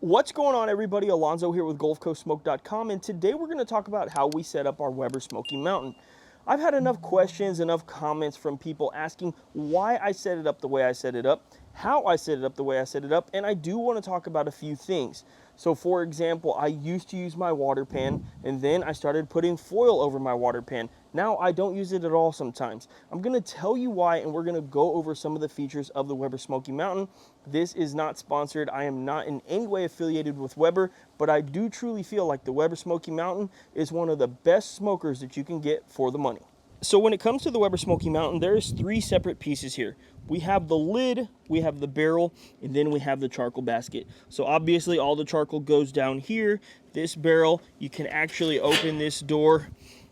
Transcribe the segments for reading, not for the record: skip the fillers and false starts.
What's going on, everybody? Alonzo here with GulfCoastSmoke.com, and today we're going to talk about how we set up our Weber Smoky Mountain. I've had enough questions, enough comments from people asking why I set it up the way I set it up, how I set it up the way I set it up, and I do want to talk about a few things. So for example, I used to use my water pan, and then I started putting foil over my water pan. Now I don't use it at all sometimes. I'm going to tell you why, and we're going to go over some of the features of the Weber Smoky Mountain. This is not sponsored. I am not in any way affiliated with Weber, but I do truly feel like the Weber Smoky Mountain is one of the best smokers that you can get for the money. So when it comes to the Weber Smoky Mountain, there's three separate pieces here. We have the lid, we have the barrel, and then we have the charcoal basket. So obviously all the charcoal goes down here. This barrel, you can actually open this door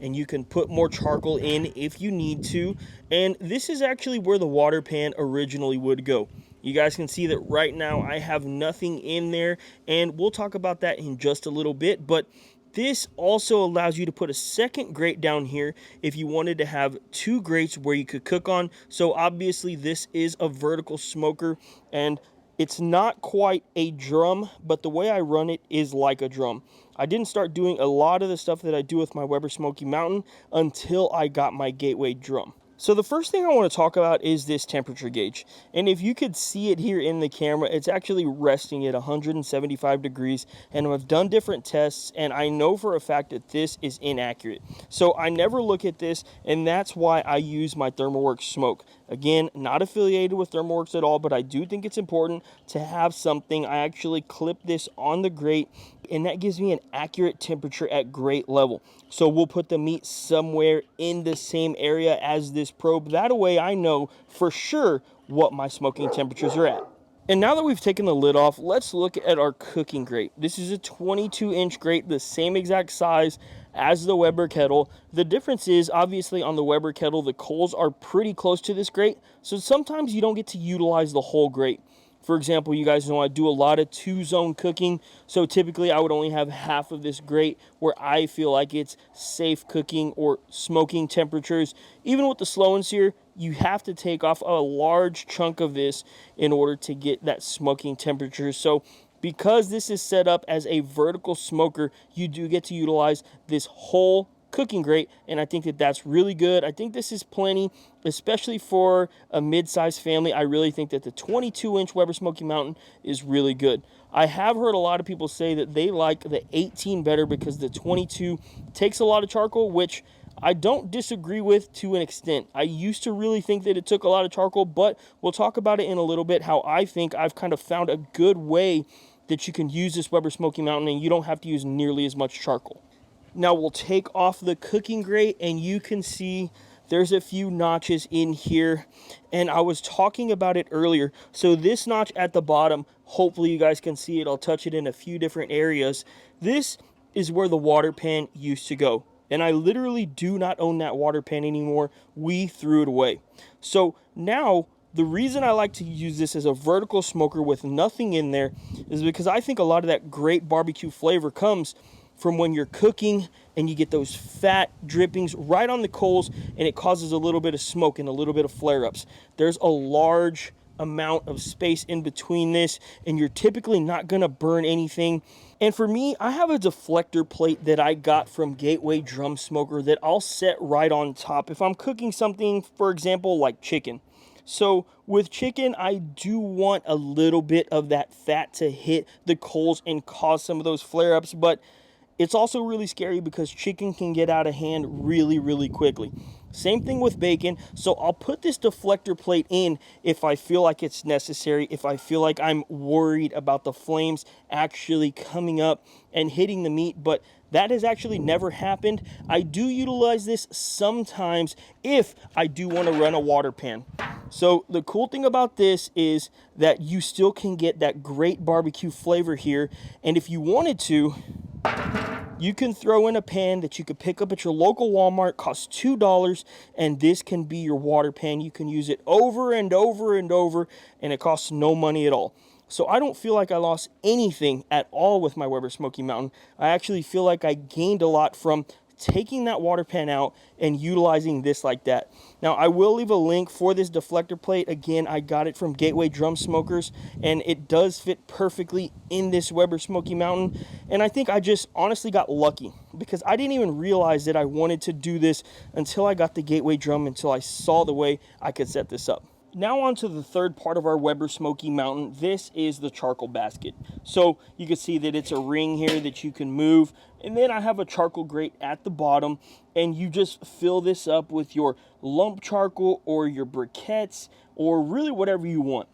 and you can put more charcoal in if you need to. And this is actually where the water pan originally would go. You guys can see that right now I have nothing in there, and we'll talk about that in just a little bit. But this also allows you to put a second grate down here if you wanted to have two grates where you could cook on. So obviously this is a vertical smoker, and it's not quite a drum, but the way I run it is like a drum. I didn't start doing a lot of the stuff that I do with my Weber Smoky Mountain until I got my gateway drum. So the first thing I want to talk about is this temperature gauge. And if you could see it here in the camera, it's actually resting at 175 degrees. And I've done different tests, and I know for a fact that this is inaccurate. So I never look at this, and that's why I use my ThermoWorks smoke. Again, not affiliated with ThermoWorks at all, but I do think it's important to have something. I actually clip this on the grate, and that gives me an accurate temperature at grate level. So we'll put the meat somewhere in the same area as this probe. That way I know for sure what my smoking temperatures are at. And now that we've taken the lid off, let's look at our cooking grate. This is a 22-inch grate, the same exact size as the Weber kettle. The difference is, obviously, on the Weber kettle, the coals are pretty close to this grate, so sometimes you don't get to utilize the whole grate. For example, you guys know I do a lot of two-zone cooking, so typically I would only have half of this grate where I feel like it's safe cooking or smoking temperatures. Even with the slow and sear, you have to take off a large chunk of this in order to get that smoking temperature. So because this is set up as a vertical smoker, you do get to utilize this whole cooking grate, and I think that that's really good. I think this is plenty, especially for a mid-sized family. I really think that the 22-inch Weber Smoky Mountain is really good. I have heard a lot of people say that they like the 18 better because the 22 takes a lot of charcoal, which I don't disagree with to an extent. I used to really think that it took a lot of charcoal, but we'll talk about it in a little bit, how I think I've kind of found a good way that you can use this Weber Smoky Mountain and you don't have to use nearly as much charcoal. Now we'll take off the cooking grate, and you can see there's a few notches in here, and I was talking about it earlier. So this notch at the bottom, hopefully you guys can see it. I'll touch it in a few different areas. This is where the water pan used to go, and I literally do not own that water pan anymore. We threw it away. So now the reason I like to use this as a vertical smoker with nothing in there is because I think a lot of that great barbecue flavor comes from when you're cooking and you get those fat drippings right on the coals, and it causes a little bit of smoke and a little bit of flare-ups. There's a large amount of space in between this, and you're typically not going to burn anything. And for me, I have a deflector plate that I got from Gateway Drum Smoker that I'll set right on top if I'm cooking something, for example, like chicken. So with chicken, I do want a little bit of that fat to hit the coals and cause some of those flare-ups, but it's also really scary because chicken can get out of hand really, really quickly. Same thing with bacon. So I'll put this deflector plate in if I feel like it's necessary, if I feel like I'm worried about the flames actually coming up and hitting the meat, but that has actually never happened. I do utilize this sometimes if I do want to run a water pan. So the cool thing about this is that you still can get that great barbecue flavor here, and if you wanted to, you can throw in a pan that you could pick up at your local Walmart, costs $2, and this can be your water pan. You can use it over and over and over, and it costs no money at all. So I don't feel like I lost anything at all with my Weber Smoky Mountain. I actually feel like I gained a lot from taking that water pan out and utilizing this like that. Now, I will leave a link for this deflector plate. Again, I got it from Gateway Drum Smokers, and it does fit perfectly in this Weber Smoky Mountain. And I think I just honestly got lucky, because I didn't even realize that I wanted to do this until I got the Gateway drum, until I saw the way I could set this up. Now on to the third part of our Weber Smoky Mountain. This is the charcoal basket. So you can see that it's a ring here that you can move. And then I have a charcoal grate at the bottom. And you just fill this up with your lump charcoal or your briquettes or really whatever you want.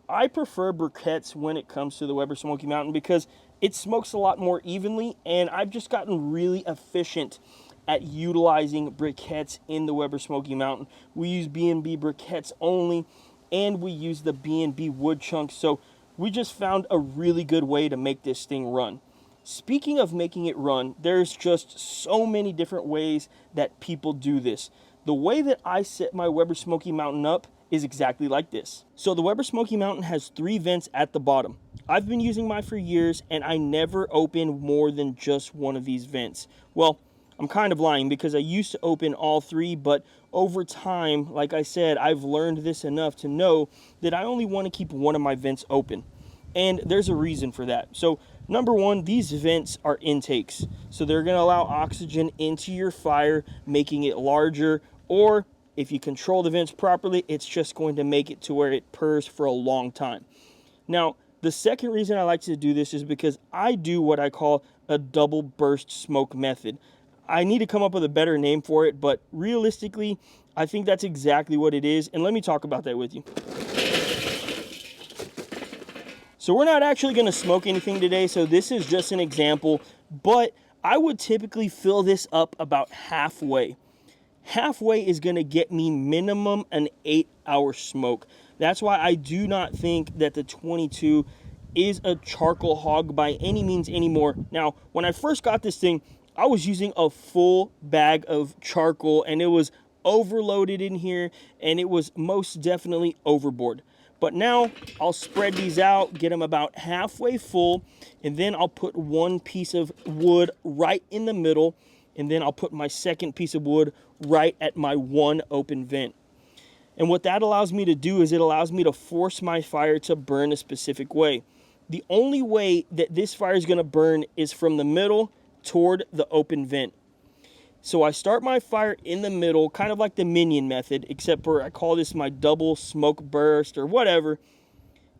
I prefer briquettes when it comes to the Weber Smoky Mountain because it smokes a lot more evenly. And I've just gotten really efficient at utilizing briquettes in the Weber Smoky Mountain. We use B&B briquettes only, and we use the B&B wood chunks, so we just found a really good way to make this thing run. Speaking of making it run, there's just so many different ways that people do this. The way that I set my Weber Smoky Mountain up is exactly like this. So the Weber Smoky Mountain has 3 vents at the bottom. I've been using mine for years, and I never open more than just one of these vents. Well, I'm kind of lying, because I used to open all 3, but over time, like I said, I've learned this enough to know that I only want to keep one of my vents open. And there's a reason for that. So number one, these vents are intakes. So they're going to allow oxygen into your fire, making it larger, or if you control the vents properly, it's just going to make it to where it purrs for a long time. Now, the second reason I like to do this is because I do what I call a double burst smoke method. I need to come up with a better name for it, but realistically, I think that's exactly what it is. And let me talk about that with you. So we're not actually going to smoke anything today, so this is just an example, but I would typically fill this up about halfway. Halfway is going to get me minimum an 8-hour smoke. That's why I do not think that the 22 is a charcoal hog by any means anymore. Now, when I first got this thing, I was using a full bag of charcoal, and it was overloaded in here, and it was most definitely overboard. But now I'll spread these out, get them about halfway full, and then I'll put one piece of wood right in the middle, and then I'll put my second piece of wood right at my one open vent. And what that allows me to do is it allows me to force my fire to burn a specific way. The only way that this fire is going to burn is from the middle toward the open vent. So I start my fire in the middle, kind of like the minion method, except for I call this my double smoke burst or whatever,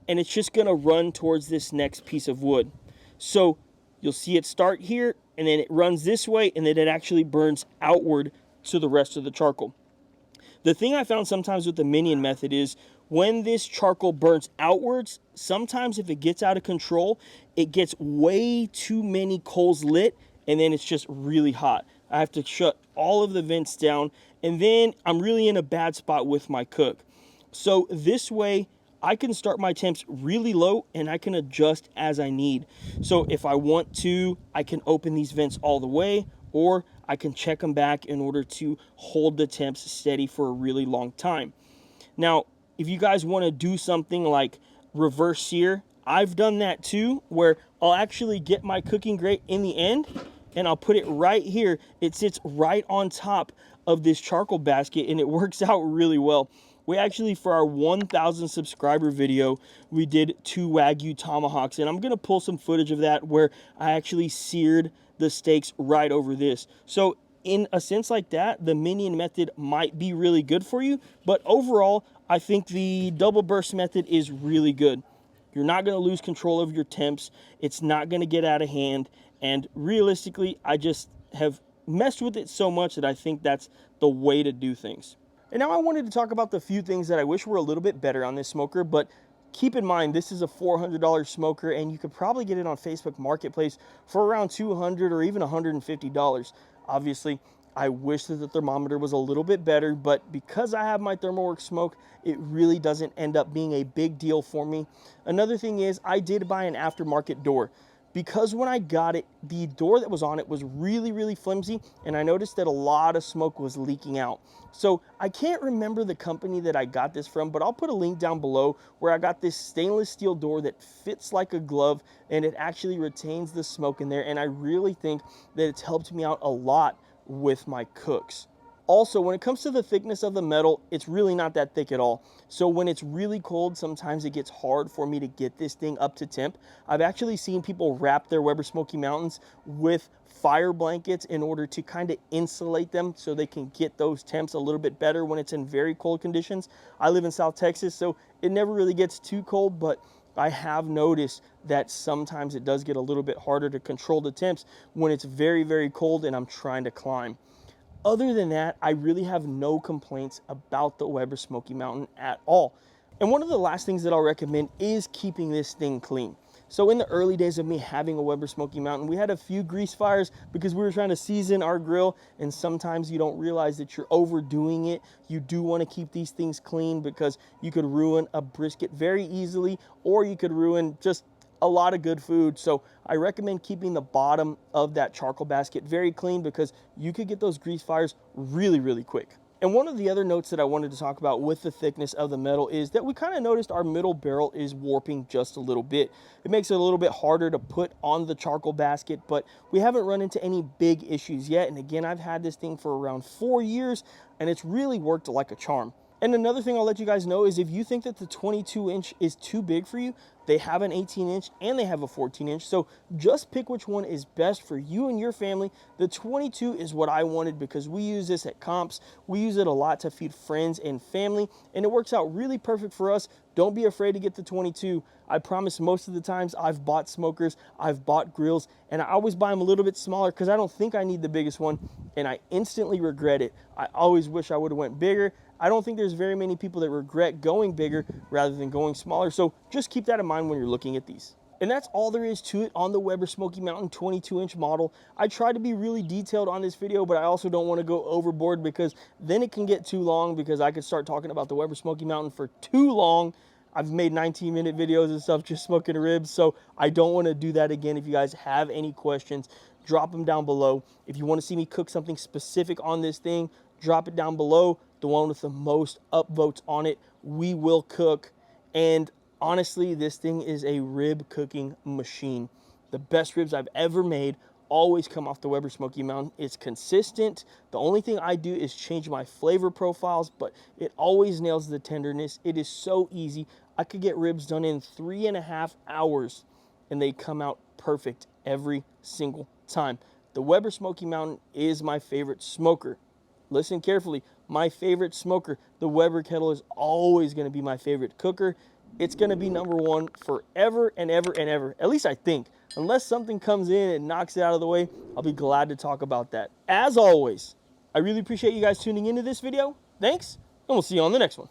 and it's just going to run towards this next piece of wood. So you'll see it start here, and then it runs this way, and then it actually burns outward to the rest of the charcoal. The thing I found sometimes with the minion method is when this charcoal burns outwards, sometimes if it gets out of control, it gets way too many coals lit, and then it's just really hot. I have to shut all of the vents down, and then I'm really in a bad spot with my cook. So this way, I can start my temps really low, and I can adjust as I need. So if I want to, I can open these vents all the way, or I can check them back in order to hold the temps steady for a really long time. Now, if you guys want to do something like reverse sear, I've done that too, where I'll actually get my cooking grate in the end, and I'll put it right here. It sits right on top of this charcoal basket, and it works out really well. We actually, for our 1,000 subscriber video, we did 2 Wagyu tomahawks, and I'm going to pull some footage of that where I actually seared the steaks right over this. So in a sense like that, the minion method might be really good for you, but overall, I think the double burst method is really good. You're not going to lose control of your temps. It's not going to get out of hand. And realistically, I just have messed with it so much that I think that's the way to do things. And now I wanted to talk about the few things that I wish were a little bit better on this smoker, but keep in mind, this is a $400 smoker, and you could probably get it on Facebook Marketplace for around $200 or even $150. Obviously, I wish that the thermometer was a little bit better, but because I have my ThermoWorks smoke, it really doesn't end up being a big deal for me. Another thing is, I did buy an aftermarket door. Because when I got it, the door that was on it was really, really flimsy, and I noticed that a lot of smoke was leaking out. So I can't remember the company that I got this from, but I'll put a link down below where I got this stainless steel door that fits like a glove, and it actually retains the smoke in there, and I really think that it's helped me out a lot with my cooks. Also, when it comes to the thickness of the metal, it's really not that thick at all. So when it's really cold, sometimes it gets hard for me to get this thing up to temp. I've actually seen people wrap their Weber Smoky Mountains with fire blankets in order to kind of insulate them so they can get those temps a little bit better when it's in very cold conditions. I live in South Texas, so it never really gets too cold, but I have noticed that sometimes it does get a little bit harder to control the temps when it's very, very cold and I'm trying to climb. Other than that, I really have no complaints about the Weber Smoky Mountain at all. And one of the last things that I'll recommend is keeping this thing clean. So in the early days of me having a Weber Smoky Mountain, we had a few grease fires because we were trying to season our grill, and sometimes you don't realize that you're overdoing it. You do want to keep these things clean because you could ruin a brisket very easily, or you could ruin just a lot of good food. So I recommend keeping the bottom of that charcoal basket very clean because you could get those grease fires really, really quick. And one of the other notes that I wanted to talk about with the thickness of the metal is that we kind of noticed our middle barrel is warping just a little bit. It makes it a little bit harder to put on the charcoal basket, but we haven't run into any big issues yet. And again, I've had this thing for around 4 years and it's really worked like a charm. And another thing I'll let you guys know is if you think that the 22-inch is too big for you, they have an 18-inch and they have a 14-inch. So just pick which one is best for you and your family. The 22 is what I wanted because we use this at comps. We use it a lot to feed friends and family, and it works out really perfect for us. Don't be afraid to get the 22. I promise most of the times I've bought smokers, I've bought grills, and I always buy them a little bit smaller because I don't think I need the biggest one, and I instantly regret it. I always wish I would have went bigger. I don't think there's very many people that regret going bigger rather than going smaller, so just keep that in mind when you're looking at these. And that's all there is to it on the Weber Smoky Mountain 22-inch model. I tried to be really detailed on this video, but I also don't want to go overboard because then it can get too long because I could start talking about the Weber Smoky Mountain for too long. I've made 19-minute videos and stuff just smoking ribs, so I don't want to do that again. If you guys have any questions, drop them down below. If you want to see me cook something specific on this thing, drop it down below. The one with the most upvotes on it, we will cook. And honestly, this thing is a rib cooking machine. The best ribs I've ever made always come off the Weber Smoky Mountain. It's consistent. The only thing I do is change my flavor profiles, but it always nails the tenderness. It is so easy. I could get ribs done in 3.5 hours and they come out perfect every single time. The Weber Smoky Mountain is my favorite smoker. Listen carefully, my favorite smoker. The Weber kettle is always going to be my favorite cooker. It's going to be number one forever and ever and ever. At least I think. Unless something comes in and knocks it out of the way, I'll be glad to talk about that. As always, I really appreciate you guys tuning into this video. Thanks, and we'll see you on the next one.